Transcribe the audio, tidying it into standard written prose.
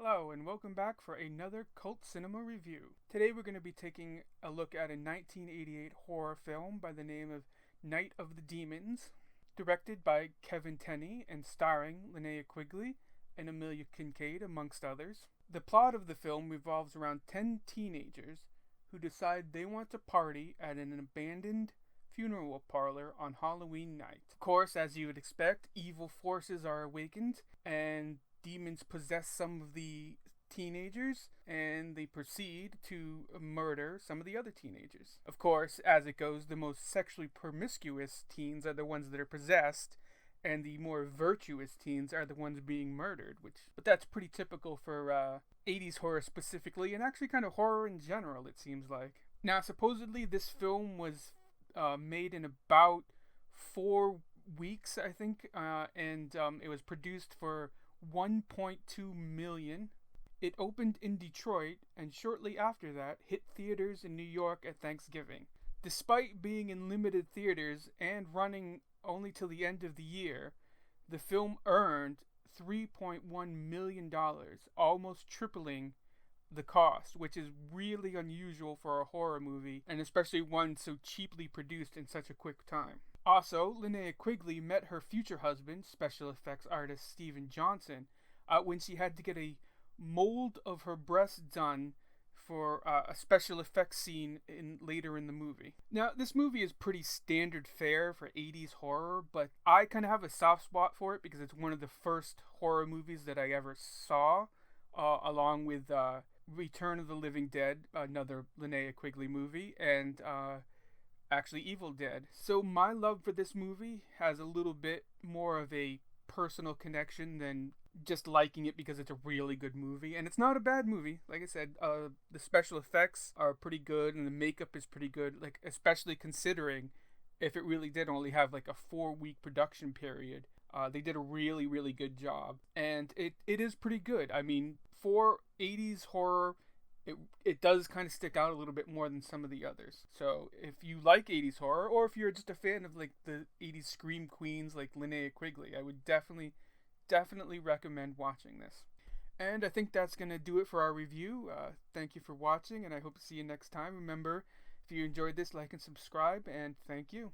Hello and welcome back for another Cult Cinema review. Today we're going to be taking a look at a 1988 horror film by the name of Night of the Demons, directed by Tenney and starring Linnea Quigley and Amelia Kinkade amongst others. The plot of the film revolves around 10 teenagers who decide they want to party at an abandoned funeral parlor on Halloween night. Of course, as you would expect, evil forces are awakened and demons possess some of the teenagers, and they proceed to murder some of the other teenagers. Of course, as it goes, the most sexually promiscuous teens are the ones that are possessed, and the more virtuous teens are the ones being murdered. But that's pretty typical for 80s horror specifically, and actually kind of horror in general, it seems like. Now, supposedly this film was made in about 4 weeks, I think, and it was produced for $1.2 million. It opened in Detroit and shortly after that hit theaters in New York at Thanksgiving. Despite being in limited theaters and running only till the end of the year, the film earned $3.1 million, almost tripling the cost, which is really unusual for a horror movie, and especially one so cheaply produced in such a quick time. Also, Linnea Quigley met her future husband, special effects artist Steven Johnson, when she had to get a mold of her breast done for a special effects scene later in the movie. Now, this movie is pretty standard fare for 80s horror, but I kind of have a soft spot for it because it's one of the first horror movies that I ever saw, along with Return of the Living Dead, another Linnea Quigley movie, and actually Evil Dead. So my love for this movie has a little bit more of a personal connection than just liking it because it's a really good movie. And it's not a bad movie. Like I said, the special effects are pretty good and the makeup is pretty good, like especially considering if it really did only have like a 4-week production period. They did a really, really good job. And it is pretty good. I mean, for 80s horror, it does kind of stick out a little bit more than some of the others. So if you like 80s horror, or if you're just a fan of like the 80s scream queens like Linnea Quigley, I would definitely recommend watching this. And I think that's going to do it for our review. Thank you for watching, and I hope to see you next time. Remember, if you enjoyed this, like and subscribe, and thank you.